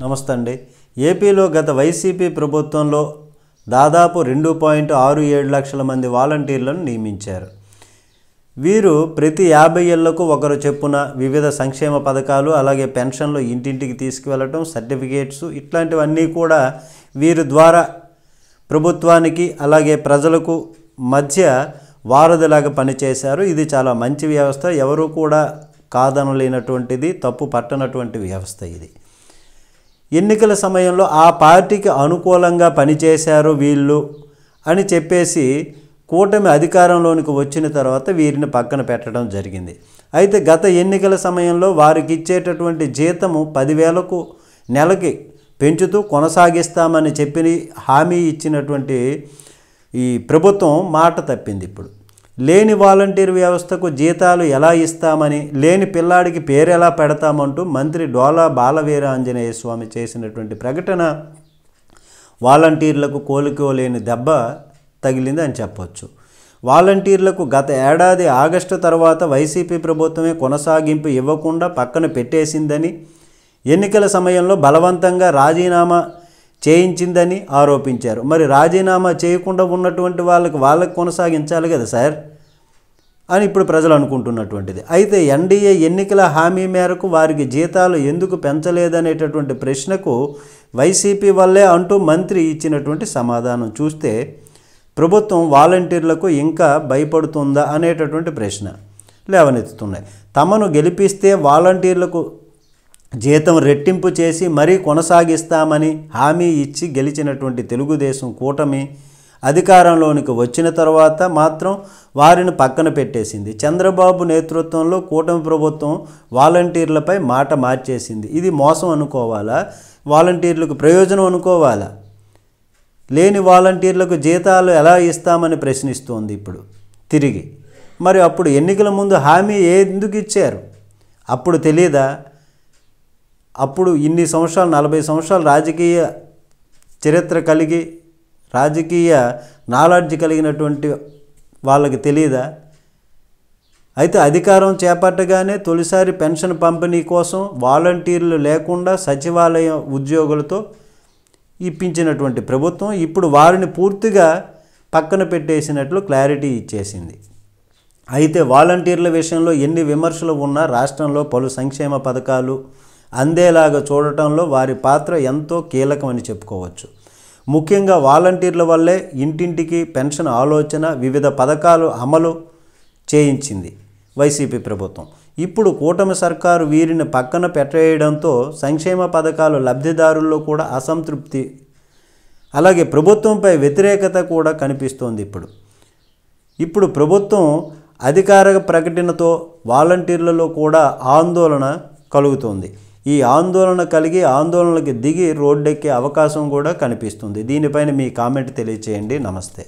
నమస్తే అండి. ఏపీలో గత వైసీపీ ప్రభుత్వంలో దాదాపు 2.67 లక్షల మంది వాలంటీర్లను నియమించారు. వీరు ప్రతి 50 ఏళ్లకు ఒకరు చెప్పున వివిధ సంక్షేమ పథకాలు అలాగే పెన్షన్లు ఇంటింటికి తీసుకువెళ్ళటం, సర్టిఫికేట్స్ ఇట్లాంటివన్నీ కూడా వీరి ద్వారా ప్రభుత్వానికి అలాగే ప్రజలకు మధ్య వారధిలాగా పనిచేశారు. ఇది చాలా మంచి వ్యవస్థ, ఎవరు కూడా కాదనలేనటువంటిది, తప్పు పట్టనటువంటి వ్యవస్థ ఇది. ఎన్నికల సమయంలో ఆ పార్టీకి అనుకూలంగా పనిచేశారు వీళ్ళు అని చెప్పేసి కూటమి అధికారంలోనికి వచ్చిన తర్వాత వీరిని పక్కన పెట్టడం జరిగింది. అయితే గత ఎన్నికల సమయంలో వారికి ఇచ్చేటటువంటి జీతము 10,000కు నెలకి పెంచుతూ కొనసాగిస్తామని చెప్పి హామీ ఇచ్చినటువంటి ఈ ప్రభుత్వం మాట తప్పింది. ఇప్పుడు లేని వాలంటీర్ వ్యవస్థకు జీతాలు ఎలా ఇస్తామని, లేని పిల్లాడికి పేరు ఎలా పెడతామంటూ మంత్రి డోలా బాలవీర ఆంజనేయ స్వామి చేసినటువంటి ప్రకటన వాలంటీర్లకు కోలుకోలేని దెబ్బ తగిలింది అని చెప్పొచ్చు. వాలంటీర్లకు గత ఏడాది ఆగస్టు తర్వాత వైసీపీ ప్రభుత్వమే కొనసాగింపు ఇవ్వకుండా పక్కన పెట్టేసిందని, ఎన్నికల సమయంలో బలవంతంగా రాజీనామా చేయించిందని ఆరోపించారు. మరి రాజీనామా చేయకుండా ఉన్నటువంటి వాళ్ళకి కొనసాగించాలి కదా సార్ అని ఇప్పుడు ప్రజలు అనుకుంటున్నటువంటిది. అయితే ఎన్డీఏ ఎన్నికల హామీ మేరకు వారికి జీతాలు ఎందుకు పెంచలేదనేటటువంటి ప్రశ్నకు వైసీపీ వల్లే అంటూ మంత్రి ఇచ్చినటువంటి సమాధానం చూస్తే ప్రభుత్వం వాలంటీర్లకు ఇంకా భయపడుతుందా అనేటటువంటి ప్రశ్న లేవనెత్తుతున్నాయి. తమను గెలిపిస్తే వాలంటీర్లకు జీతం రెట్టింపు చేసి మరీ కొనసాగిస్తామని హామీ ఇచ్చి గెలిచినటువంటి తెలుగుదేశం కూటమి అధికారంలోనికి వచ్చిన తర్వాత మాత్రం వారిని పక్కన పెట్టేసింది. చంద్రబాబు నేతృత్వంలో కూటమి ప్రభుత్వం వాలంటీర్లపై మాట మార్చేసింది. ఇది మోసం అనుకోవాలా, వాలంటీర్లకు ప్రయోజనం అనుకోవాలా? లేని వాలంటీర్లకు జీతాలు ఎలా ఇస్తామని ప్రశ్నిస్తోంది ఇప్పుడు తిరిగి. మరి అప్పుడు ఎన్నికల ముందు హామీ ఎందుకు ఇచ్చారు? అప్పుడు తెలియదా? అప్పుడు ఇన్ని సంవత్సరాలు 40 సంవత్సరాలు రాజకీయ చరిత్ర కలిగి రాజకీయ నాలెడ్జ్ కలిగినటువంటి వాళ్ళకి తెలియదా? అయితే అధికారం చేపట్టగానే తొలిసారి పెన్షన్ పంపిణీ కోసం వాలంటీర్లు లేకుండా సచివాలయ ఉద్యోగులతో ఇప్పించినటువంటి ప్రభుత్వం ఇప్పుడు వారిని పూర్తిగా పక్కన పెట్టేసినట్లు క్లారిటీ ఇచ్చేసింది. అయితే వాలంటీర్ల విషయంలో ఎన్ని విమర్శలు ఉన్నా రాష్ట్రంలో పలు సంక్షేమ పథకాలు అందేలాగా చూడటంలో వారి పాత్ర ఎంతో కీలకమని చెప్పుకోవచ్చు. ముఖ్యంగా వాలంటీర్ల వల్లే ఇంటింటికి పెన్షన్ ఆలోచన, వివిధ పథకాలు అమలు చేయించింది వైసీపీ ప్రభుత్వం. ఇప్పుడు కూటమి సర్కారు వీరిని పక్కన పెట్టేయడంతో సంక్షేమ పథకాలు లబ్ధిదారుల్లో కూడా అసంతృప్తి, అలాగే ప్రభుత్వంపై వ్యతిరేకత కూడా కనిపిస్తోంది. ఇప్పుడు ప్రభుత్వం అధికారిక ప్రకటనతో వాలంటీర్లలో కూడా ఆందోళన కలుగుతోంది. ఈ ఆందోళన కలిగి ఆందోళనకి దిగి రోడ్డెక్కే అవకాశం కూడా కనిపిస్తుంది. దీనిపైన మీ కామెంట్ తెలియచేయండి. నమస్తే.